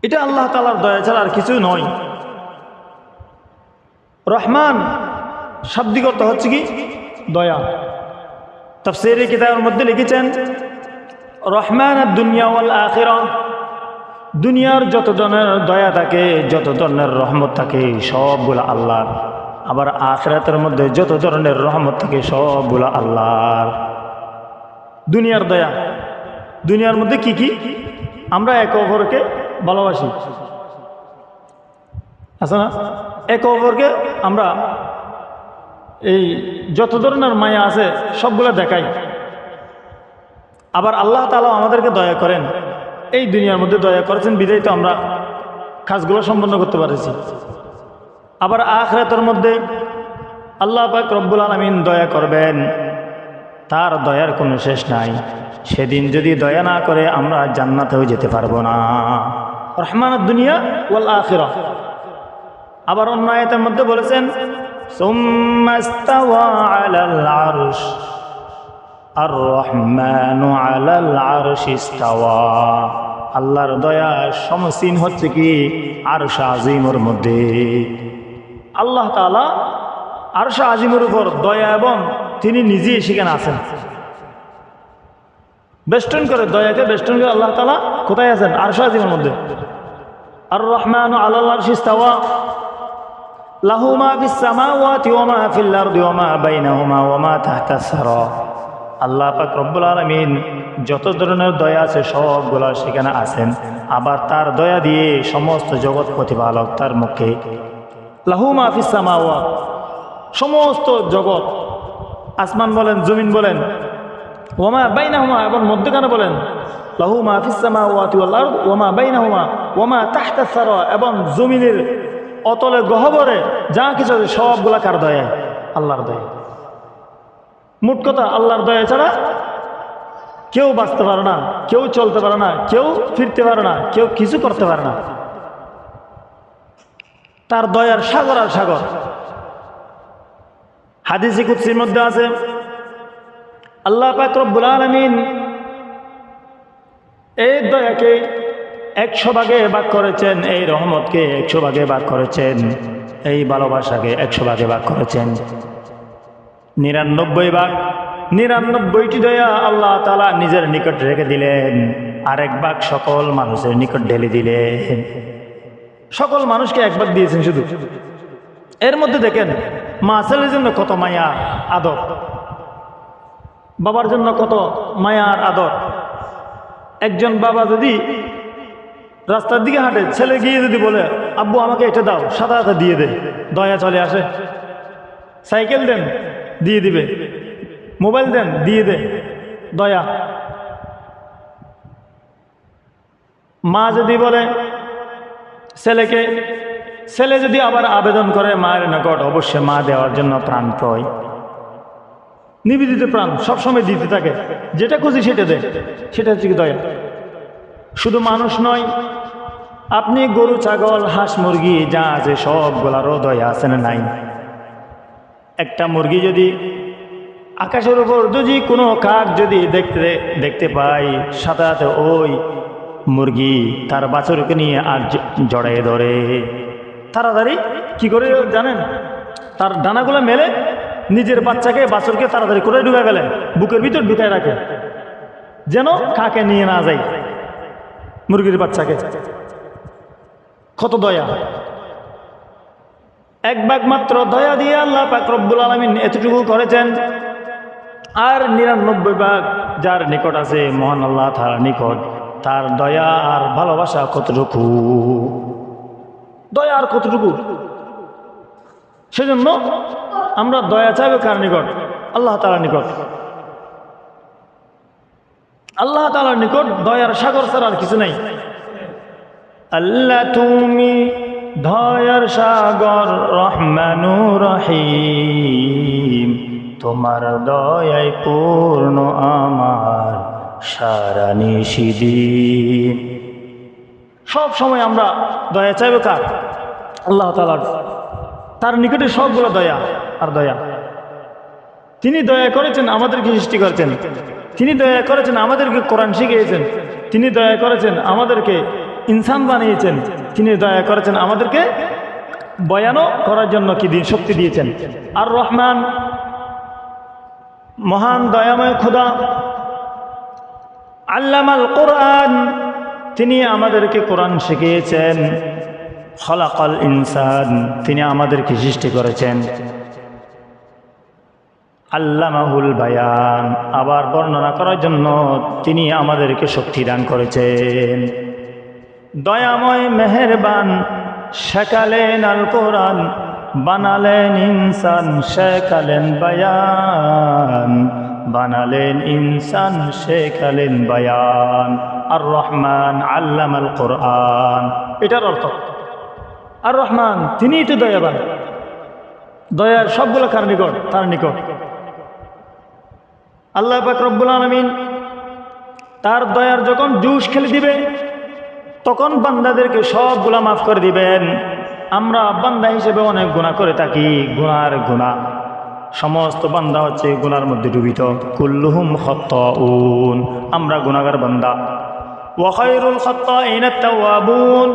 এটা আল্লাহ তাআলার দয়া ছাড়া আর কিছু নয়। রহমান শাব্দিক অর্থ হচ্ছে কি দয়া। তাফসীরে কিতাবের মধ্যে লিখেছেন রহমান দুনিয়া ওয়াল আখিরা, দুনিয়ার যত ধরনের দয়া থাকে, যত ধরনের রহমত থাকে সবগুলো আল্লাহর। আবার আখিরাতের মধ্যে যত ধরনের রহমত থাকে সবগুলো আল্লাহর। দুনিয়ার দয়া, দুনিয়ার মধ্যে কি কি? আমরা একে অপরকে ভালোবাসি, আছে না? একে অপরকে আমরা এই যত ধরনের মায়া আছে সবগুলো দেখাই। আবার আল্লাহ তাআলা আমাদেরকে দয়া করেন, এই দুনিয়ার মধ্যে দয়া করেছেন বিধায় তো আমরা কাজগুলো সম্পন্ন করতে পারছি। আবার আখিরাতের মধ্যে আল্লাহ পাক রব্বুল আলামিন দয়া করবেন, তার দয়ার কোনো শেষ নাই। সেদিন যদি দয়া না করে আমরা জান্নাতেও যেতে পারবো না। রহমানুদ দুনিয়া ওয়াল আখিরা। আবার অন্য আয়াতের মধ্যে বলেছেন সুম্মা ইস্তাওয়া আলাল আরশ আর রহমানু আলাল আরশি ইস্তাওয়া। আল্লাহর দয়া সমসীন হচ্ছে কি আরশ আজিমের মধ্যে। আল্লাহ তাআলা আরশ আজিমের উপর দয়া এবং তিনি নিজেই সেখানে আছেন। বেষ্টন করে, দয়াকে বেষ্টন করে আল্লাহ তাআলা কোথায় আছেন? আরশ আজিমের মধ্যে। আর রহমানু আলাল আরশি ইস্তাওয়া লাহু মা ফিস সামাওয়াতি ওয়া মা ফিল আরদি ওয়া মা বাইনাহুমা ওয়া মা তাহতাস সারা। আল্লাহ পাক রব্বুল আলামিন যত ধরনের দয়া আছে সবগুলা সেখানে আছেন। আবার তার দয়া দিয়ে সমস্ত জগৎ প্রতিপালক তার মুখে। লাহু মা ফিস সামাওয়াত, সমস্ত জগৎ, আসমান বলেন, জমিন বলেন, ওয়া মা বাইনাহুমা, এবং মধ্যখানে বলেন লাহু মা ফিস সামাওয়াতি ওয়াল আরদ ওয়া মা বাইনাহুমা ওয়া মা তাহতাস সারা, এবং জমিনের অতলে গহ্বরে যা কিছু আছে সবগুলা কার দয়া? আল্লাহর দয়া। মোট কথা আল্লাহর দয়া ছাড়া কেউ বাঁচতে পারে না, কেউ চলতে পারে না, কেউ ফিরতে পারে না, কেউ কিছু করতে পারে না। তার দয়ার সাগর আর সাগর। হাদিসে কুদসির মধ্যে আছে আল্লাহ পাক রব্বুল আলামিন এই দয়াকে 100 ভাগে ভাগ করেছেন, এই রহমতকে 100 ভাগে ভাগ করেছেন, এই ভালোবাসাকে 100 ভাগে ভাগ করেছেন। 99 ভাগ, 99টি দয়া আল্লাহ তাআলা নিজের নিকট রেখে দিলেন, আরেক ভাগ সকল মানুষের নিকট ঢেলে দিলেন। সকল মানুষকে 1 ভাগ দিয়েছেন শুধু। এর মধ্যে দেখেন মা ছেলের জন্য কত মায়া আদর, বাবার জন্য কত মায়া আর আদর। একজন বাবা যদি রাস্তার দিকে হাঁটে, ছেলে গিয়ে যদি বলে আব্বু আমাকে এটা দাও, সাদা সাদা দিয়ে দে, দয়া চলে আসে। সাইকেল দেন, দিয়ে দিবে। মোবাইল দেন, দিয়ে দে, দয়া। মা যদি বলে ছেলেকে, ছেলে যদি আবার আবেদন করে মায়ের নিকট, অবশ্যই মা দেওয়ার জন্য প্রাণ প্রয়, নিবেদিত প্রাণ সবসময় দিতে থাকে, যেটা খুশি সেটা দেয়, সেটা হচ্ছে কি দয়া। শুধু মানুষ নয়, আপনি গরু, ছাগল, হাঁস, মুরগি যা আছে সবগুলারও দয়া আছে না নাই? একটা মুরগি যদি আকাশের উপর যদি কোনো কাক যদি দেখতে পাই, সাথে সাথে ওই মুরগি তার বাছুরকে নিয়ে আর জড়াই ধরে। তাড়াতাড়ি কি করে জানেন? তার ডানাগুলো মেলে নিজের বাচ্চাকে, বাছুরকে তাড়াতাড়ি করে ঢুকায় ফেলে, বুকের ভিতর ঢুকায় রাখে, যেন কাকে নিয়ে না যায় মুরগির বাচ্চাকে। কত দয়া! 1 ভাগ মাত্র দয়া দিয়ে আল্লাহ পাক রব্বুল আলামিন এতটুকু করেছেন। আর 99 ভাগ যার নিকট আছে মহান আল্লাহ তাআলার নিকট, তার দয়া আর ভালোবাসা কতটুকু, দয়া আর কতটুকু। সেজন্য আমরা দয়া চাইবো কার নিকট? আল্লাহ তাআলার নিকট। আল্লাহ তাআলার নিকট দয়ার সাগর ছাড়া আর কিছু নাই। আল্লাহ তুমি দয়ার সাগর, রহমানুর রহিম, তোমার দয়ায় পূর্ণ আমার সারা নিশিদিন। সব সময় আমরা দয়া চাইবো কার? আল্লাহ তাআলার। তার নিকটে সবগুলো দয়া আর দয়া। তিনি দয়া করেছেন, আমাদেরকে সৃষ্টি করেছেন। তিনি দয়া করেছেন, আমাদেরকে কোরআন শিখিয়েছেন। তিনি দয়া করেছেন, আমাদেরকে ইনসান বানিয়েছেন, তিনি দয়া করেছেন আমাদেরকে বয়ানও করার জন্য কি দিয়ে শক্তি দিয়েছেন। আর রহমান মহান দয়াময় খোদা, আল্লামাল কোরআন, তিনি আমাদেরকে কোরআন শিখিয়েছেন। খলাকাল ইনসান, তিনি আমাদেরকে সৃষ্টি করেছেন। আল্লামাহুল বায়ান, আবার বর্ণনা করার জন্য তিনি আমাদেরকে শক্তি দান করেছেন। দয়াময় মেহেরবান, শেখালেন আল কোরআন, বানালেন ইনসান, শেখালেন বায়ান, বানালেন ইনসান, শেখালেন বায়ান। আর রহমান আল্লামাল কোরআন, এটার অর্থ আর রহমান তিনিই তো দয়াবান, দয়ার সবগুলো কার নিকট? তার নিকট। আল্লাহ পাক রব্বুল আলামিন তার দয়ার যখন জুস খেলে দিবে, তখন বান্দাদেরকে সবগুলা মাফ করে দিবেন। আমরা বান্দা হিসেবে অনেক গুনাহ করে থাকি, গুনাহ সমস্ত বান্দা হচ্ছে গুনার মধ্যে ডুবিত। কুল্লুহুম খাত্তাউন, আমরা গুনাহগার বান্দা। ওয়া খায়রুল খাত্তাইনা আত-তাওয়াবুন,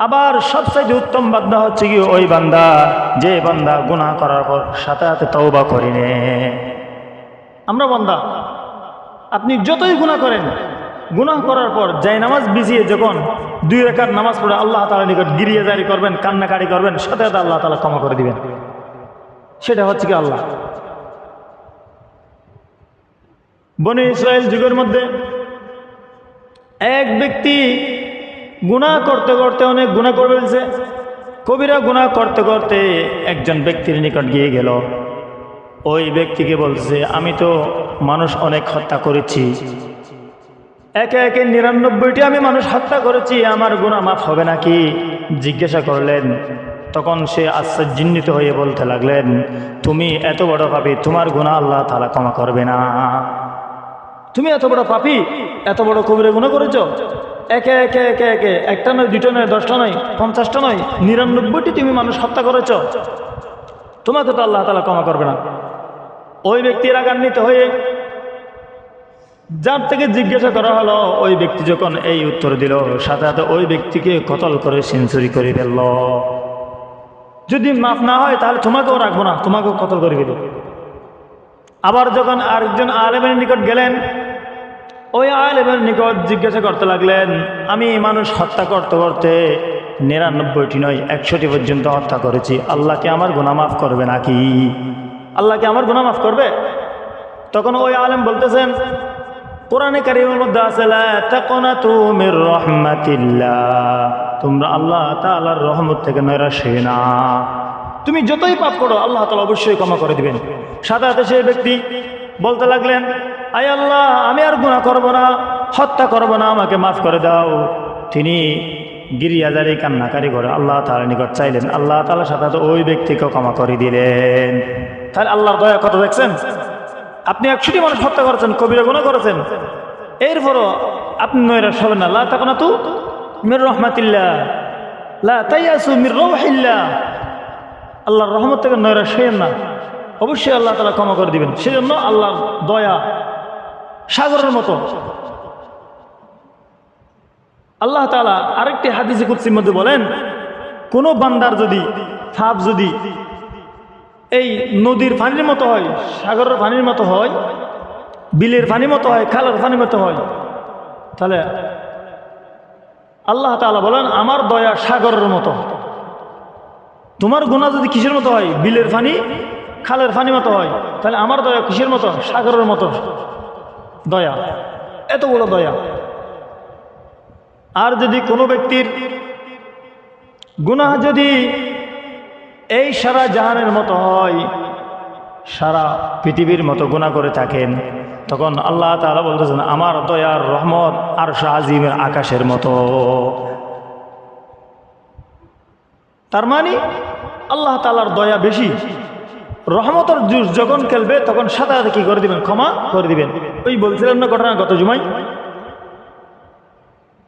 আবার সবচেয়ে উত্তম বান্দা হচ্ছে কি ওই বান্দা যে বান্দা গুনাহ করার পর সাথে সাথে তওবা করে নেয়। আমরা বান্দা, আপনি যতই গুনাহ করেন, গুনাহ করার পর যাই নামাজ বিছিয়ে যখন 2 রাকাত নামাজ পড়ে আল্লাহ তাআলার নিকট গিরিয়ে জারি করবেন, কান্নাকাটি করবেন, সাথে সাথে আল্লাহ তাআলা ক্ষমা করে দিবেন। সেটা হচ্ছে কি আল্লাহ। বনী ইসরাইল যুগের মধ্যে এক ব্যক্তি গুনাহ করতে করতে অনেক গুনাহ করে ফেলছে। কবিরা গুনাহ করতে করতে একজন ব্যক্তির নিকট গিয়ে গেল। ওই ব্যক্তিকে বলছে, আমি তো মানুষ অনেক হত্যা করেছি, একে একে 99টি আমি মানুষ হত্যা করেছি, আমার গুনাহ মাফ হবে নাকি? জিজ্ঞাসা করলেন। তখন সে আশ্চর্যান্বিত হয়ে বলতে লাগলেন, তুমি এত বড় পাপী, তোমার গুনাহ আল্লাহ তাআলা ক্ষমা করবে না। তুমি এত বড় পাপী, এত বড় কবিরা গুনাহ করেছো, একে একে একে একে, একটা নয়, 2টা নয়, 10টা নয়, 50টা নয়, 99টি তুমি মানুষ হত্যা করেছো, তোমাকে তো আল্লাহ তাআলা ক্ষমা করবে না। ওই ব্যক্তি রাগান্বিত হয়ে যার থেকে জিজ্ঞাসা করা হলো, ওই ব্যক্তি যখন এই উত্তর দিল, সাথে সাথে ওই ব্যক্তিকে কতল করে সেঞ্চুরি করে ফেলল। যদি মাফ না হয় তাহলে তোমাকেও রাখবো না, তোমাকেও কতল করে ফেলব। আবার যখন আরেকজন আলেমের নিকট গেলেন, ওই আলেমের নিকট জিজ্ঞাসা করতে লাগলেন, আমি মানুষ হত্যা করতে করতে 99টি নয় 100টি পর্যন্ত হত্যা করেছি, আল্লাহকে আমার গুনাহ মাফ করবে নাকি? আল্লাহকে আমার গুনাহ মাফ করবে? তখন ওই আলেম বলতেছেন, কোরআনে কারীমের মধ্যে আছে, লা তাকনাতু মির রাহমাতিল্লাহ, তোমরা আল্লাহ তাআলার রহমত থেকে নৈরাশ হও না। তুমি যতই পাপ করো আল্লাহ তাআলা অবশ্যই ক্ষমা করে দিবেন। সাথে সাথে সেই ব্যক্তি বলতে লাগলেন, আয় আল্লাহ, আমি আর গুনাহ করব না, হত্যা করব না, আমাকে মাফ করে দাও। তিনি গিরিয়াজারি কান্নাকারি করে আল্লাহ তাআলার নিকট চাইলেন, আল্লাহ তাআলা সাথে সাথে ওই ব্যক্তিকে ক্ষমা করে দিলেন। তাহলে আল্লাহর দয়া কত দেখছেন? আপনি 100টি মানুষ হত্যা করেছেন, কবিরা গুনাহ করেছেন, এরপরও আপনি নৈরাশ হবেন না। লা তাকনাতু মির রাহমাতিল্লাহ, লা তাইয়াসু মির রাউহিল্লাহ, আল্লাহর রহমত থেকে নৈরাশ হবেন না, অবশ্যই আল্লাহ তাআলা ক্ষমা করে দিবেন। সেজন্য আল্লাহর দয়া সাগরের মতো। আল্লাহ তাআলা আরেকটি হাদিসে কুদসির মধ্যে বলেন, কোন বান্দার যদি পাপ যদি এই নদীর পানির মতো হয়, সাগরের পানির মতো হয়, বিলের পানির মতো হয়, খালের পানির মতো হয়, তাহলে আল্লাহ তাআলা বলেন, আমার দয়া সাগরের মতো। তোমার গুনাহ যদি কিসের মতো হয়? বিলের পানি, খালের পানি মতো হয়, তাহলে আমার দয়া কিসের মতো? সাগরের মতো দয়া। এত বড় দয়া। আর যদি কোনো ব্যক্তির গুনাহ যদি এই সারা জাহানের মতো হয়, সারা পৃথিবীর মতো গুনাহ করে থাকেন, তখন আল্লাহ তাআলা বলতেছেন, আমার দয়ার রহমত আরশ আজিমের আকাশের মতো। তার মানে আল্লাহ তাআলার দয়া বেশি। রহমতের জুস যখন খেলবে তখন সাথে সাথে কি করে দিবেন? ক্ষমা করে দিবেন। ওই বলছিলেন না ঘটনা গত জুমায়,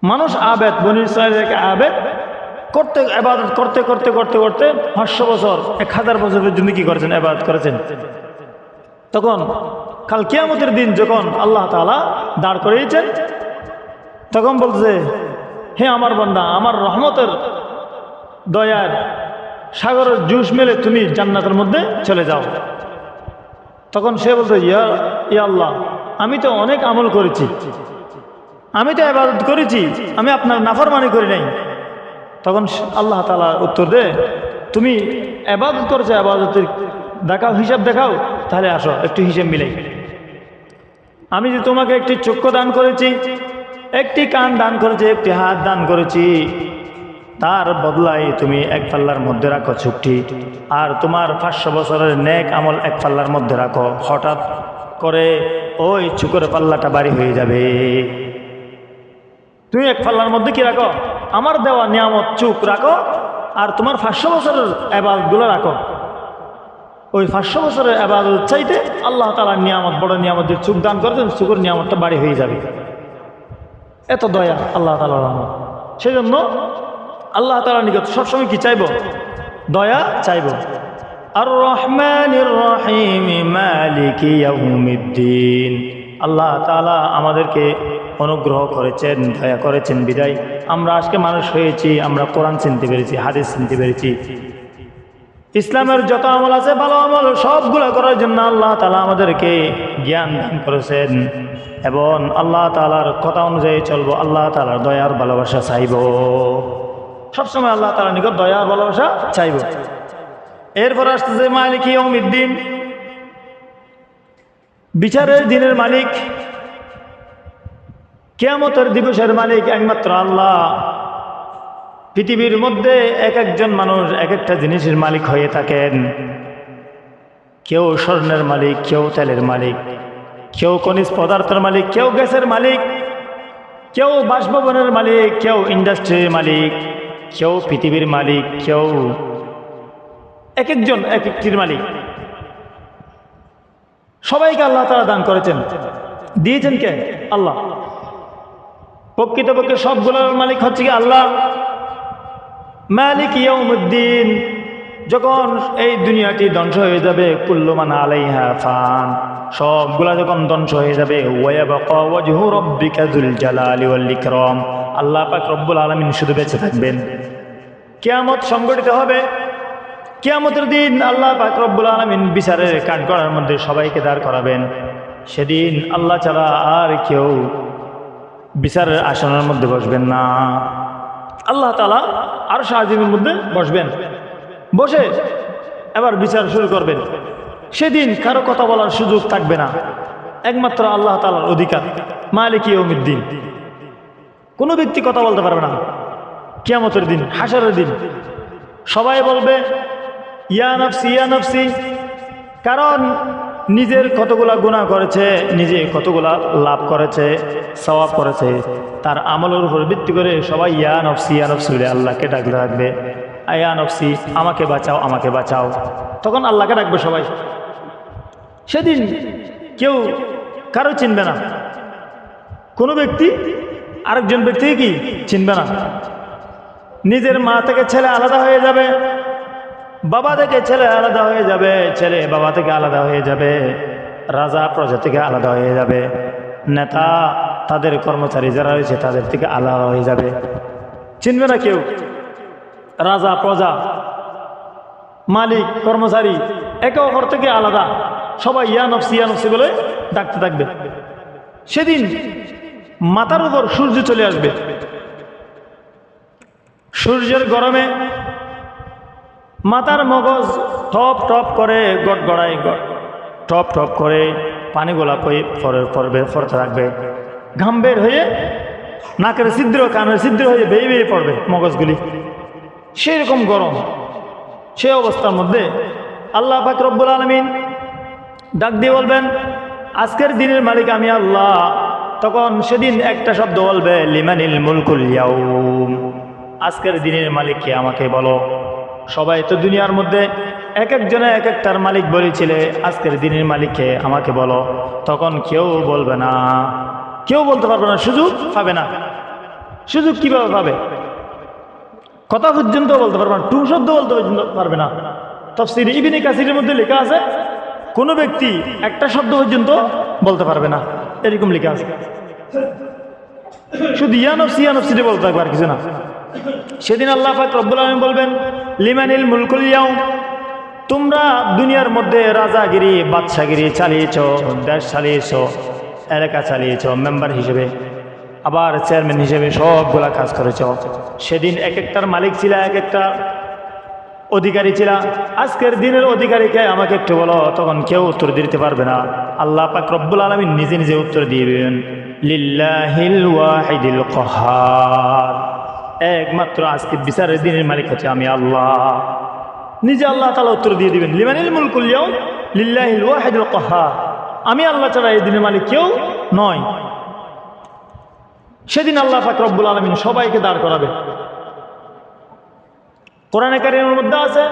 মানুষ আবেদ, বনী ইসরাইলের আবেদ করতে, ইবাদত করতে করতে করতে করতে 500 বছর 1000 বছর পর্যন্ত কি করেছেন? ইবাদত করেছেন। তখন কাল কিয়ামতের দিন যখন আল্লাহ তাআলা দাঁড় করিয়েছেন, তখন বলছে, হে আমার বান্দা, আমার রহমতের দয়ার সাগরের জুস মেলে তুমি জান্নাতের মধ্যে চলে যাও। তখন সে বলতো, ইয়া আল্লাহ, আমি তো অনেক আমল করেছি, আমি তো ইবাদত করেছি, আমি আপনার নাফরমানি করি নাই। তখন আল্লাহ তাআলা উত্তর দে, তুমি ইবাদত করেছো, ইবাদতের দেখাও, হিসাব দেখাও, তাহলে আসো একটু হিসাব মিলাই। আমি যে তোমাকে একটি চক্ষু দান করেছি, একটি কান দান করেছি, একটি হাত দান করেছি, তার বদলায় তুমি এক পাল্লার মধ্যে রাখো চুক্তি, আর তোমার 500 বছরের নেক আমল এক পাল্লার মধ্যে রাখো। হঠাৎ করে ওই চুকের পাল্লাটা বাড়ি হয়ে যাবে। তুমি এক পাল্লার মধ্যে কি রাখো? আমার দেওয়া নিয়ামত চুক রাখো, আর তোমার 500 বছরের ইবাদতগুলো রাখো। ওই 500 বছরের ইবাদত চাইতে আল্লাহ তাআলার নিয়ামত, বড় নিয়ামত যে চুক দান করেছেন, চুকের নিয়ামতটা বাড়ি হয়ে যাবে। এত দয়া আল্লাহ তাআলার রহমত। সেই জন্য আল্লাহ তাআলার নিকট সবসময় কি চাইব? দয়া চাইব। আর রহমানির রহিম মালিকি ইয়াউমিদ্দিন। আল্লাহ তাআলা আমাদেরকে অনুগ্রহ করেছেন, দয়া করেছেন বিদায় আমরা আজকে মানুষ হয়েছি, আমরা কোরআন চিনতে পেরেছি, হাদিস চিনতে পেরেছি। ইসলামের যত আমল আছে, ভালো আমল, সবগুলো করার জন্য আল্লাহ তাআলা আমাদেরকে জ্ঞান দান করেছেন, এবং আল্লাহ তাআলার কথা অনুযায়ী চলবো, আল্লাহ তাআলার দয়ার ভালোবাসা চাইব। সবসময় আল্লাহ তাআলার নিকট দয়ার ভালোবাসা চাইব। এরপর আসতেছে মালিক ইয়াউমিদ্দিন, বিচারের দিনের মালিক, কিয়ামতের দিবসের মালিক একমাত্র আল্লাহ। পৃথিবীর মধ্যে এক একজন মানুষ এক একটা জিনিসের মালিক হয়ে থাকেন। কেউ স্বর্ণের মালিক, কেউ তেলের মালিক, কেউ খনিজ পদার্থের মালিক, কেউ গ্যাসের মালিক, কেউ বাসভবনের মালিক, কেউ ইন্ডাস্ট্রির মালিক, কেউ পৃথিবীর মালিক, কেউ এক একজন এক একটির মালিক। সবাইকে আল্লাহ তাআলা দান করেছেন, দিয়েছেন কে? আল্লাহ। প্রকৃতপক্ষে সবগুলোর মালিক হচ্ছে কি আল্লাহ। মালিক ইয়াউমিদ্দিন, যখন এই দুনিয়াটি ধ্বংস হয়ে যাবে, কুল্লু মান আলাইহা ফান, সবগুলা যখন ধ্বংস হয়ে যাবে, ওয়ায়াবকা ওয়াজহু রাব্বিকা যুল জালালি ওয়াল ইকরাম, আল্লাহ পাক রব্বুল আলামিন শুধু বেঁচে থাকবেন। কিয়ামত সংগঠিত হবে। কিয়ামতের দিন আল্লাহ পাক রব্বুল আলামিন বিচারের কাঠগড়ার মধ্যে সবাইকে দাঁড় করাবেন। সেদিন আল্লাহ ছাড়া আর কেউ বিচারের আসনের মধ্যে বসবেন না। আল্লাহ তাআলা আরশ আজিমের মধ্যে বসবেন, বসে এবার বিচার শুরু করবেন। সেদিন কারো কথা বলার সুযোগ থাকবে না, একমাত্র আল্লাহ তাআলার অধিকার। মালিক ইয়াউমিদ্দিন, কোনো ব্যক্তি কথা বলতে পারবে না। কিয়ামতের দিন, হাসরের দিন সবাই বলবে ইয়া নফসি ইয়া নফসি, কারণ নিজের কতগুলা গুনাহ করেছে, নিজে কতগুলা লাভ করেছে, সওয়াব করেছে, তার আমলের উপর ভিত্তি করে সবাই ইয়া নফসি বলে আল্লাহকে ডাকতে থাকবে, ইয়া নফসি, আমাকে বাঁচাও, আমাকে বাঁচাও। তখন আল্লাহকে ডাকবে সবাই। সেদিন কেউ কারো চিনবে না, কোনো ব্যক্তি আরেকজন ব্যক্তিকে কি চিনবে না। নিজের মা থেকে ছেলে আলাদা হয়ে যাবে, বাবা থেকে ছেলে আলাদা হয়ে যাবে, ছেলে বাবা থেকে আলাদা হয়ে যাবে, রাজা প্রজা থেকে আলাদা হয়ে যাবে, নেতা তাদের কর্মচারী যারা রয়েছে তাদের থেকে আলাদা হয়ে যাবে। চিনবে না কেউ। রাজা প্রজা, মালিক কর্মচারী একে অপর থেকে আলাদা, সবাই ইয়া নফসি বলে ডাকতে থাকবে। সেদিন মাথার উপর সূর্য চলে আসবে। সূর্যের গরমে মাথার মগজ টপ টপ করে গড়গড়ায়, টপ টপ করে পানিগুলা পড়তে থাকবে। ঘাম বের হয়ে নাকের ছিদ্র, কানের ছিদ্র হয়ে বেয়ে বেয়ে পড়বে মগজগুলি। সেই রকম গরম। সে অবস্থার মধ্যে আল্লাহ পাক রব্বুল আলামিন ডাক দিয়ে বলবেন, আজকের দিনের মালিক আমি আল্লাহ। তখন সেদিন একটা শব্দ বলবে, লিমানিল মুলকুল ইয়াউম, আজকের দিনের মালিককে আমাকে বলো। সবাই তো দুনিয়ার মধ্যে এক একজনে এক একটার মালিক বলেছিলে, আজকের দিনের মালিককে আমাকে বলো। তখন কেউ বলবে না, কেউ বলতে পারবে না, সুযোগ পাবে না। সুযোগ কিভাবে পাবে? কথা পর্যন্ত বলতে পারবে না, টু শব্দ বলতে পারবে না। তাফসীর ইবনে কাসিরের মধ্যে লেখা আছে, কোনো ব্যক্তি একটা শব্দ পর্যন্ত বলতে পারবে না, এরকম লেখা আছে। শুধু ইয়া নফসি বলতে থাকবে, আর কিছু না। সেদিন আল্লাহ পাক রব্বুল আলামিন বলবেন, লিমানিল মুলকুল ইয়াউম, তোমরা দুনিয়ার মধ্যে রাজাগিরি বাদশাগিরি চালিয়েছ, দেশ চালিয়েছ, এলাকা চালিয়েছ, মেম্বার হিসেবে আবার চেয়ারম্যান হিসেবে সবগুলা কাজ করেছ। সেদিন এক একটার মালিক ছিল, এক একটা অধিকারী ছিল। আজকের দিনের অধিকারীকে আমাকে একটু বলো, তখন কেউ উত্তর দিতে পারবে না। আল্লাহ পাক রব্বুল আলামিন নিজে নিজে উত্তর দিবেন, লিল্লাহিল ওয়াহিদিল কাহ্হার, একমাত্র আজকে বিচারের দিনের মালিক হচ্ছে আমি আল্লাহ। নিজে আল্লাহ তাআলা উত্তর দিয়ে দিবেন, লিমানিল মুলকুল ইয়াউম লিল্লাহিল ওয়াহিদিল কাহ্হার, আমি আল্লাহ ছাড়া এই দিনের মালিক কেউ নয়। সেদিন আল্লাহ পাক রব্বুল আলামিন সবাইকে দাঁড় করাবে। কোরআনে কারীমের মধ্যে আছে,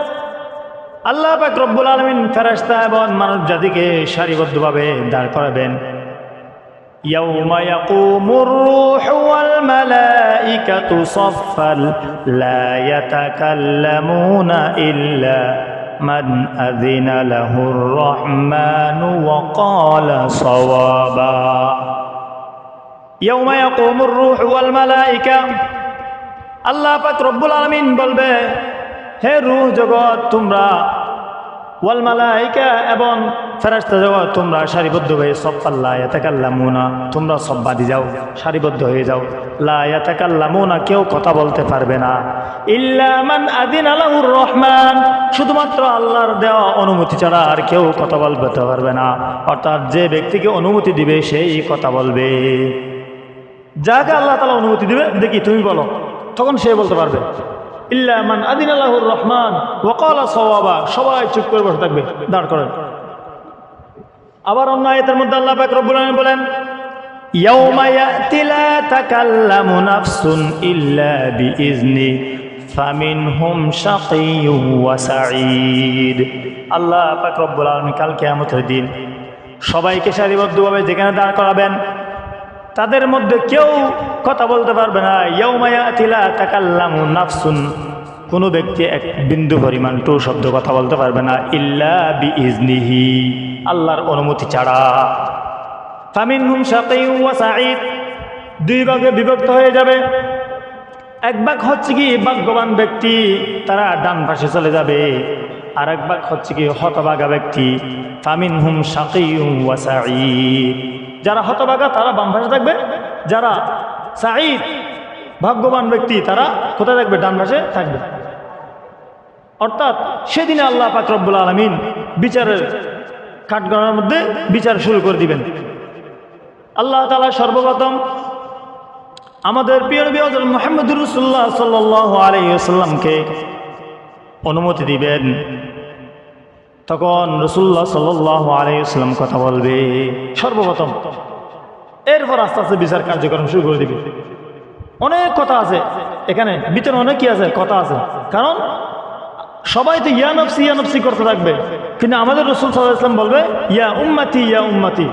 আল্লাহ পাক রব্বুল আলামিন ফেরেশতা এবং মানব জাতিকে সারিবদ্ধভাবে দাঁড় করাবেন। ইয়াউমা ইয়াকুমুর রূহু ওয়াল মালাইকাতু সাফফান লা ইয়াতাকাল্লামুনা ইল্লা মান আযিনা লাহুর রাহমানু ওয়া ক্বালা সাওয়াবা। ইয়াউমা ইয়াকুমুর রূহু ওয়াল মালাইকা, আল্লাহ পাক রব্বুল আলামিন বলবে, হে রূহ জগৎ তোমরা, ওয়াল মালাইকা এবং ফেরেশতা জগৎ তোমরা সারিবদ্ধ হয়ে সাফফান লা ইয়াতাকাল্লামুনা, তোমরা সব বাদি যাও, সারিবদ্ধ হয়ে যাও। লা ইয়াতাকাল্লামুনা, কেউ কথা বলতে পারবে না। ইল্লা মান আযিনা লাহুর রহমান, শুধুমাত্র আল্লাহর দেওয়া অনুমতি ছাড়া আর কেউ কথা বলতে পারবে না। অর্থাৎ যে ব্যক্তিকে অনুমতি দিবে সেই কথা বলবে। যাকে আল্লাহ তাআলা অনুমতি দিবে, দেখি তুমি বলো, তখন সে বলতে পারবে। ইল্লা মান আযিনা লাহুর রহমান ওয়া ক্বালা সাওয়াবা, সবাই চুপ করে বসে থাকবে, দাঁড় করেন। আবার অন্য আয়াতের মধ্যে আল্লাহ পাক রব্বুল আলামিন বলেন, ইয়াউমা ইয়াতি লা তাকাল্লামু নাফসুন ইল্লা বিইজনি ফামিনহুম শাকিয়্যুন ওয়া সাঈদ। আল্লাহ পাক রব্বুল আলামিন কাল কিয়ামতের দিন সবাইকে সারিবদ্ধভাবে যেখানে দাঁড় করাবেন, তাদের মধ্যে কেউ কথা বলতে পারবে না। ইয়াউমা ইয়াতি লা তাকাল্লামু নাফসুন, কোনো ব্যক্তি এক বিন্দু পরিমাণ টু শব্দ কথা বলতে পারবে না, ইল্লা বিইজনিহি, আল্লাহর অনুমতি ছাড়া। ফামিনহুম শাকিয়্যুন ওয়া সাঈদ, দুই ভাগে বিভক্ত হয়ে যাবে। এক ভাগ হচ্ছে কি ভাগ্যবান ব্যক্তি, তারা ডান পাশে চলে যাবে। আর এক ভাগ হচ্ছে কি হতভাগা ব্যক্তি। ফামিনহুম শাকিয়্যুন ওয়া সাঈদ, যারা হতভাগা তারা বাম পাশে থাকবে, যারা সাঈদ ভাগ্যবান ব্যক্তি তারা কোথায় থাকবে? ডান পাশে থাকবে। অর্থাৎ সেদিনে আল্লাহ পাক রব্বুল আলামিন বিচারের কাঠগড়ার মধ্যে বিচার শুরু করে দিবেন। আল্লাহ তাআলা সর্বপ্রথম আমাদের প্রিয় নবী হযরত মুহাম্মদুর রাসূলুল্লাহ সাল্লাল্লাহু আলাইহি ওয়াসাল্লামকে অনুমতি দিবেন। তখন রাসূলুল্লাহ সাল্লাল্লাহু আলাইহি ওয়াসাল্লাম কথা বলবে সর্বপ্রথম। এরপর আস্তে আস্তে বিচার কার্যক্রম শুরু করে দিবে। অনেক কথা আছে এখানে, ভিতরে অনেক কি আছে, কথা আছে। কারণ সবাই তো ইয়া নফসি করতে থাকবে, কিন্তু আমাদের রাসূল সাল্লাল্লাহু আলাইহি ওয়াসাল্লাম বলবে ইয়া উম্মতি ইয়া উম্মতি।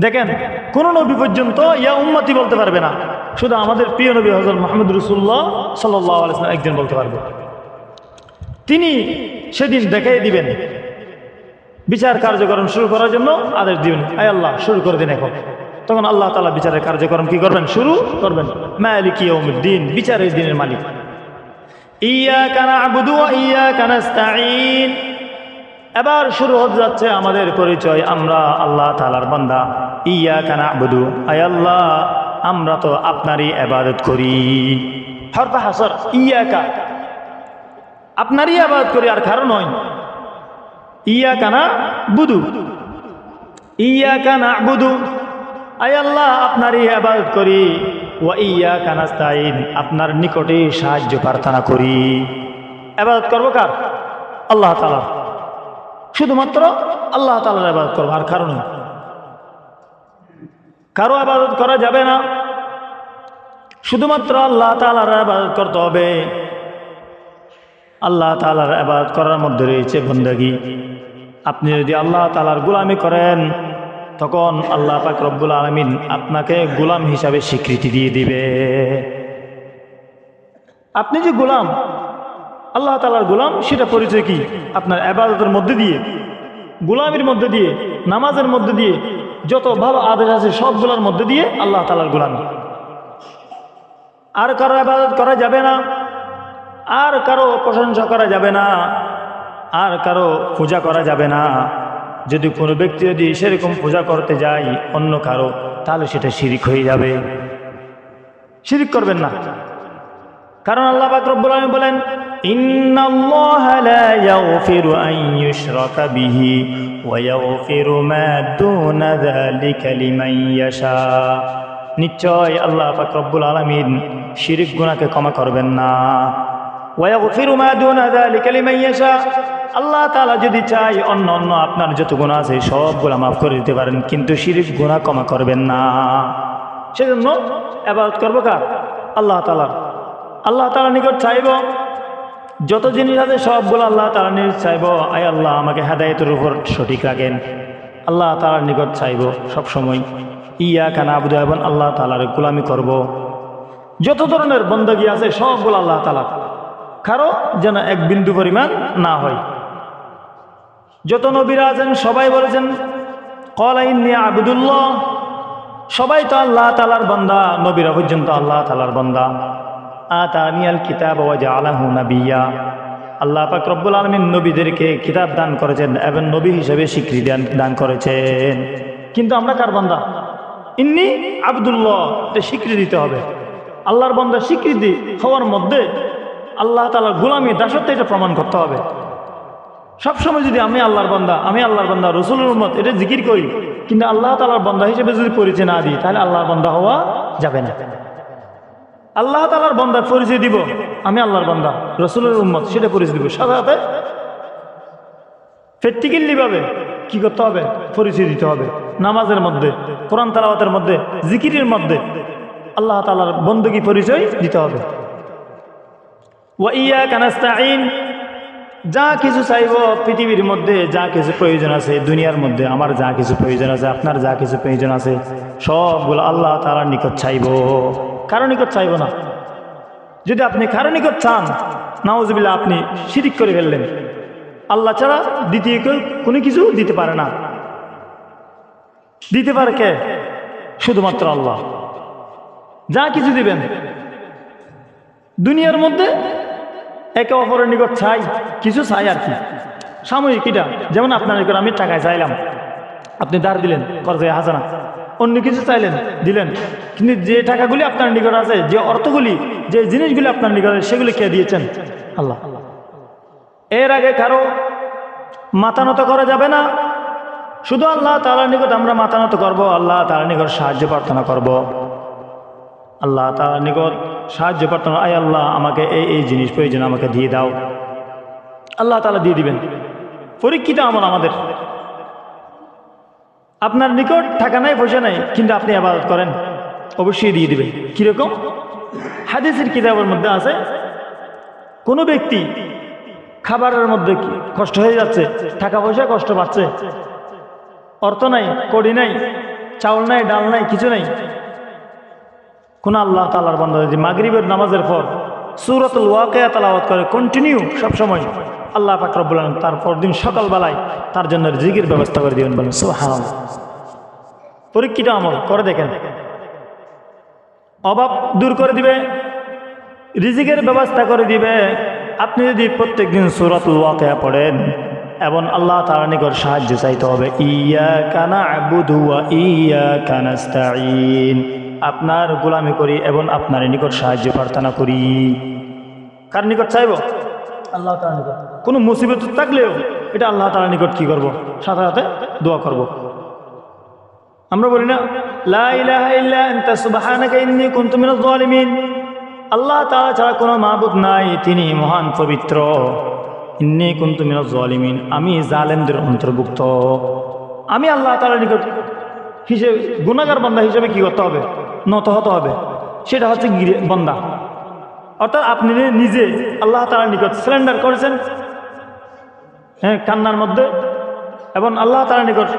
দেখেন, কোন নবী পর্যন্ত ইয়া উম্মতি বলতে পারবে না, শুধু আমাদের প্রিয় নবী হযরত মুহাম্মদ রাসূলুল্লাহ সাল্লাল্লাহু আলাইহি ওয়াসাল্লাম একজন বলতে পারবে। তিনি সেদিন দেখাই দিবেন, বিচার কার্যক্রম শুরু করার জন্য আদেশ দিবেন, আয় আল্লাহ শুরু করে দিন এখন। তখন আল্লাহ তাআলা বিচারের কার্যক্রম কি করবেন? শুরু করবেন। মালিকি ইয়াউমিদ্দিন, বিচারের দিনের মালিক। ইয়্যাকা না'বুদু ওয়া ইয়্যাকা নাস্তাঈন, এবার শুরু হতে যাচ্ছে আমাদের পরিচয়, আমরা আল্লাহ তাআলার বান্দা। ইয়্যাকা না'বুদু, আয় আল্লাহ আমরা তো আপনারই ইবাদত করি। হরফে হাসর, ইয়্যাকা, আপনারই ইবাদত করি, আর কারো নয়। ইয়্যাকা না'বুদু, ইয়্যাকা না'বুদু, আয় আল্লাহ আপনারই ইবাদত করি। ওয়া ইয়্যাকা নাস্তাঈন, আপনার নিকটে সাহায্য প্রার্থনা করি। ইবাদত করবো কার? আল্লাহ তাআলা, শুধুমাত্র আল্লাহ তাআলার ইবাদত করবো, আর কারো নয়। কারো ইবাদত করা যাবে না, শুধুমাত্র আল্লাহ তাআলার ইবাদত করতে হবে। আল্লাহ তাআলার ইবাদত করার মধ্যে রয়েছে বন্দেগী। আপনি যদি আল্লাহ তাআলার গোলামি করেন, তখন আল্লাহ পাক রব্বুল আলামিন আপনাকে গোলাম হিসাবে স্বীকৃতি দিয়ে দিবে। আপনি যে গোলাম, আল্লাহ তাআলার গোলাম, সেটা পরিচয় কি? আপনার ইবাদতের মধ্যে দিয়ে, গোলামির মধ্যে দিয়ে, নামাজের মধ্যে দিয়ে, যত ভালো আদেশ আছে সবগুলোর মধ্যে দিয়ে আল্লাহ তাআলার গোলাম। আর কারো ইবাদত করা যাবে না, আর কারো প্রশংসা করা যাবে না, আর কারো পূজা করা যাবে না। যদি কোনো ব্যক্তি যদি সেরকম পূজা করতে যায় অন্য কারো, তাহলে সেটা শিরিক হয়ে যাবে। শিরিক করবেন না, কারণ আল্লাহ পাক রব্বুল আলামিন বলেন, ইন্নাল্লাহা লা ইয়াগফিরু আন ইউশরাকা বিহি ওয়া ইয়াগফিরু মা দুনা যালিকা লিমান ইয়াশা। নিশ্চয় আল্লাহ পাক রব্বুল আলামিন শিরিক গুনাহকে ক্ষমা করবেন না। ওয়া ইয়াগফিরু মা দুনা যালিকা লিমান ইয়াশা, আল্লাহ তাআলা যদি চাই অন্য অন্য আপনার যত গুনাহ আছে সবগুলো মাফ করে দিতে পারেন, কিন্তু শিরিক গুনাহ ক্ষমা করবেন না। সেজন্য ইবাদত করব কার? আল্লাহ তাআলা। আল্লাহ তাআলার নিকট চাইব যত জিনিস আছে সবগুলো আল্লাহ তাআলার নিকট চাইব, আয় আল্লাহ আমাকে হেদায়েতের উপর সঠিক রাখেন। আল্লাহ তাআলার নিকট চাইব সবসময়, ইয়াকা না'বুদু, এবং আল্লাহ তাআলার গোলামি করব। যত ধরনের বندگی আছে সবগুলো আল্লাহ তাআলা, কারো যেন এক বিন্দু পরিমাণ না হয়। যত নবীরা আছেন সবাই বলেছেন ক্বালা ইন্নী আবদুল্লাহ, সবাই তো আল্লাহ তাআলার বান্দা, নবীরা পর্যন্ত আল্লাহ তাআলার বান্দা। আতানিয়াল কিতাব ওয়া জাআলাহু নাবিয়্যা, আল্লাহ পাক রব্বুল আলামিন নবীদেরকে কিতাব দান করেছেন এবং নবী হিসেবে স্বীকৃতি দান করেছেন। কিন্তু আমরা কার বান্দা? ইন্নী আবদুল্লাহ, এটা স্বীকৃতি দিতে হবে। আল্লাহর বান্দা স্বীকৃতি হওয়ার মধ্যে আল্লাহ তাআলার গোলামি দাসত্ব এটা প্রমাণ করতে হবে। সবসময় যদি আমি আল্লাহর বান্দা, আমি আল্লাহর বান্দা, রাসূলের উম্মত এটা জিকির করি, কিন্তু আল্লাহ তাআলার বান্দা হিসেবে যদি পরিচয় না দিই, তাহলে আল্লাহর বান্দা হওয়া যাবে না। আল্লাহ তাআলার বান্দার পরিচয় দিব আমি আল্লাহর বান্দা, রাসূলের উম্মত, সেটা পরিচয় দিব। সাথে প্র্যাকটিক্যালি ভাবে কি করতে হবে? পরিচয় দিতে হবে। নামাজের মধ্যে, কোরআন তেলাওয়াতের মধ্যে, জিকিরের মধ্যে আল্লাহ তাআলার বندگی পরিচয় দিতে হবে। ওয়া ইয়াকা নাস্তাঈন, যা কিছু চাইব পৃথিবীর মধ্যে, যা কিছু প্রয়োজন আছে দুনিয়ার মধ্যে, আমার যা কিছু প্রয়োজন আছে, আপনার যা কিছু প্রয়োজন আছে, সবগুলো আল্লাহ তাআলার নিকট চাইব, কারো নিকট চাইব না। যদি আপনি কারো নিকট চান, নাউজুবিল্লাহ, আপনি শিরিক করে ফেললেন। আল্লাহ ছাড়া দ্বিতীয় কেউ কোনো কিছু দিতে পারে না। দিতে পারে কে? শুধুমাত্র আল্লাহ। যা কিছু দিবেন দুনিয়ার মধ্যে একে অপরের নিকট চাই, কিছু চাই আর কি, সাময়িক। এটা যেমন আপনার নিকট আমি টাকায় চাইলাম, আপনি ধার দিলেন, কর্জে হাসানা, অন্য কিছু চাইলেন, দিলেন, কিন্তু যে টাকাগুলি আপনার নিকট আছে, যে অর্থগুলি, যে জিনিসগুলি আপনার নিকট আছে, সেগুলি কে দিয়েছেন? আল্লাহ। এর আগে কারো মাথা নত করা যাবে না, শুধু আল্লাহ তাআলার নিকট আমরা মাথা নত করবো, আল্লাহ তাআলার নিকট সাহায্য প্রার্থনা করব। আল্লাহ তাআলার নিকট সাহায্য প্রার্থনা, আয় আল্লাহ আমাকে এই এই জিনিস প্রয়োজন, আমাকে দিয়ে দাও। আল্লাহ তাআলা দিয়ে দিবেন। পরীক্ষিত আমল আমাদের। আপনার নিকট টাকা নাই, পয়সা নাই, কিন্তু আপনি ইবাদত করেন, অবশ্যই দিয়ে দিবেন। কিরকম? হাদিসের কিতাবের মধ্যে আছে, কোনো ব্যক্তি খাবারের মধ্যে কষ্ট হয়ে যাচ্ছে, টাকা পয়সা কষ্ট পাচ্ছে, অর্থ নাই, কড়ি নাই, চাউল নাই, ডাল নাই, কিছু নাই, কোন আল্লাহ তাআলার বান্দা যদি মাগরিবের নামাজের পর সূরাতুল ওয়াকিয়া তেলাওয়াত করে কন্টিনিউ সবসময়, আল্লাহ পাক রব্বুল আলামিন তার পরদিন সকালবেলায় তার জন্য রিজিকের ব্যবস্থা করে দিবেন। বলেন সুবহানাল্লাহ। পরীক্ষিত আমল করে দেখেন, অভাব দূর করে দিবে, রিজিকের ব্যবস্থা করে দিবে। আপনি যদি প্রত্যেকদিন সূরাতুল ওয়াকিয়া পড়েন এবং আল্লাহ তাআলার নিকট সাহায্য চাইতে হবে, ইয়াকা না'বুদু ওয়া ইয়াকা নাস্তাঈন, আপনার গোলামি করি এবং আপনার নিকট সাহায্য প্রার্থনা করি। কার নিকট চাইব? আল্লাহ তাআলার নিকট। কোনো মুসিবত থাকলেও এটা আল্লাহ তাআলার নিকট কি করব? সাথে সাথে দোয়া করব। আমরা বলি না, লা ইলাহা ইল্লা আনতা সুবহানাকা ইন্নী কুনতু মিনাজ জালিমিন, আল্লাহ তাআলা ছাড়া কোনো মাবুদ নাই, তিনি মহান পবিত্র। ইন্নী কুনতু মিনাজ জালিমিন, আমি জালেমদের অন্তর্ভুক্ত। আমি আল্লাহ তাআলার নিকট হিসেবে গুনাহগার বান্দা হিসেবে কি করতে হবে? নত হতে হবে। সেটা হচ্ছে বান্দা, অর্থাৎ আপনি নিজে আল্লাহ তাআলার নিকট সারেন্ডার করেছেন, হ্যাঁ, কান্নার মধ্যে, এবং আল্লাহ তাআলার নিকট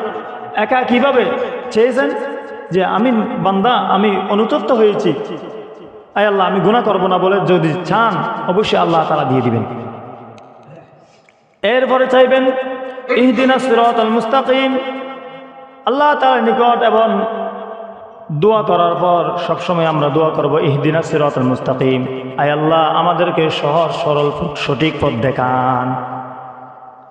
একা কিভাবে চেয়েছেন যে আমি বান্দা, আমি অনুতপ্ত হয়েছি, আয় আল্লাহ আমি গুনাহ করব না বলে যদি চান, অবশ্যই আল্লাহ তাআলা দিয়ে দিবেন। এরপরে চাইবেন ইহদিনাস সিরাতাল মুস্তাকিম, আল্লাহ তাআলার নিকট এবং দোয়া করার পর সবসময় আমরা দোয়া করব ইহদিনাস সিরাতাল মুস্তাকিম, আয় আল্লাহ আমাদেরকে সহজ সরল সঠিক পথ দেখান।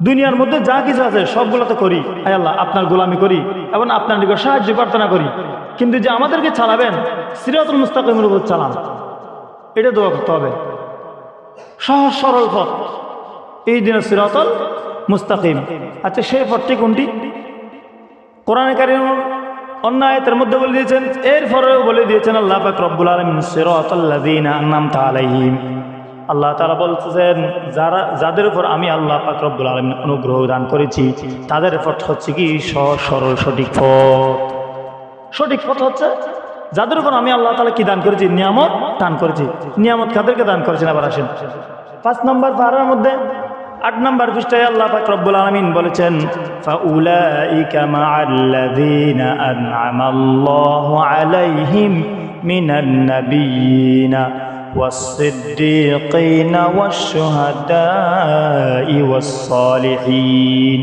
দুনিয়ার মধ্যে যা কিছু আছে সবগুলো তো করি, আয় আল্লাহ আপনার গোলামি করি এবং আপনার নিকট সাহায্য প্রার্থনা করি, কিন্তু যে আমাদেরকে চালাবেন সিরাতুল মুস্তাকিমের উপর চালান, এটা দোয়া করতে হবে। সহজ সরল পথ, ইহদিনাস সিরাতাল মুস্তাকিম। আচ্ছা সেই পথটি কোনটি? কোরআনে কারীম অন্য আয়াতের মধ্যে বলে দিয়েছেন, এরপরেও বলে দিয়েছেন আল্লাহ পাক রব্বুল আলামিন সিরাতাল্লাযীনা আন'আমতা আলাইহিম। আল্লাহ তাআলা বলতেছেন যাদের উপর আমি আল্লাহ পাক রব্বুল আলামিন অনুগ্রহ দান করেছি তাদের পথ হচ্ছে কি সহজ সরল সঠিক পথ। সঠিক পথ হচ্ছে যাদের উপর আমি আল্লাহ তাআলা কি দান করেছি? নিয়ামত দান করেছি। নিয়ামত কাদেরকে দান করেছেন? আবার আসেন 5 নম্বর পারার মধ্যে 8 নম্বর পৃষ্ঠায় আল্লাহ পাক রব্বুল আলামিন বলেছেন, ফাউলাইকা মা'আল্লাযীনা আন'আমাল্লাহু আলাইহিম মিনান নাবিয়্যিনা ওয়াস-সিদ্দীকিনা ওয়াশ-শুহাদা'i ওয়াস-সালিহিন।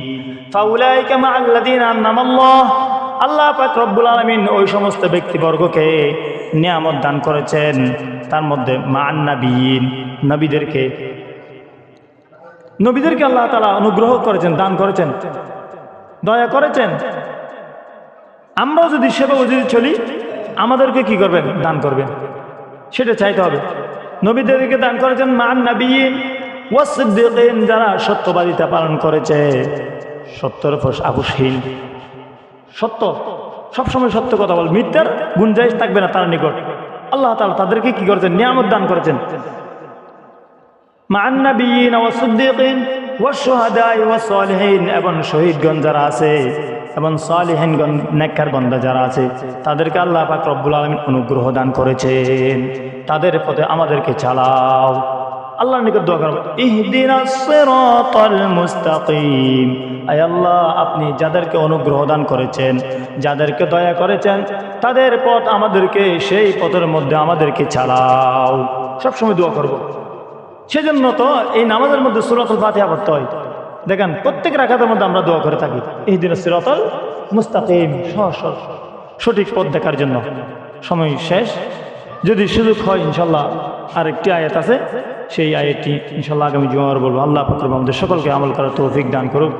ফাউলাইকা মা'আল্লাযীনা আন'আমাল্লাহ, আল্লাহ পাক রব্বুল আলামিন ওই সমস্ত ব্যক্তিবর্গকে নিয়ামত দান করেছেন, তার মধ্যে মা'আন নাবিয়্যিন, নবীদেরকে আল্লাহ তাআলা অনুগ্রহ করেছেন, দান করেছেন, দয়া করেছেন। আমরাও যদি সেভাবে যদি চলি আমাদেরকে কি করবেন? দান করবেন, সেটা চাইতে হবে। নবীদেরকে দান করেছেন মান নাবিয়্যিন ওয়াস সিদ্দীকিন, যারা সত্যবাদিতা পালন করেছে, সত্যের উপর আপোষহীন, সত্য সবসময় সত্য কথা বল, মিথ্যার গুঞ্জাইশ থাকবে না তার নিকট। আল্লাহ তাআলা তাদেরকে কি করেছেন? নিয়ামত দান করেছেন। মা'আন নাবিয়্যিন ওয়াস সিদ্দীকিন ওয়াশ শুহাদা'i ওয়াস সালিহিন, এবং শহীদগণ যারা আছে এবং সালিহিনগণ নেককার বান্দা যারা আছে তাদেরকে আল্লাহ পাক রব্বুল আলামিন অনুগ্রহ দান করেছেন। তাদের পথে আমাদেরকে চালাও। আল্লাহর নিকট দোয়া করব, ইহদিনাস সিরাতাল মুস্তাকিম, আয় আল্লাহ আপনি যাদেরকে অনুগ্রহ দান করেছেন, যাদেরকে দয়া করেছেন, তাদের পথ আমাদেরকে, সেই পথের মধ্যে আমাদেরকে চালাও। সবসময় দোয়া করব। সেজন্য তো এই নামাজের মধ্যে সূরাতুল ফাতিহা পড়তে হয়। দেখেন প্রত্যেক রাকাতের মধ্যে আমরা দোয়া করে থাকি, ইহদিনাস সিরাতাল মুস্তাকিম, সঠিক পথ দেখার জন্য। সময় শেষ, যদি সুযোগ হয় ইনশাল্লাহ আরেকটি আয়াত আছে, সেই আয়াতটি ইনশাল্লাহ আগামী জুমার বলবো। আল্লাহ পাক আমাদের সকলকে আমল করার তৌফিক দান করুক।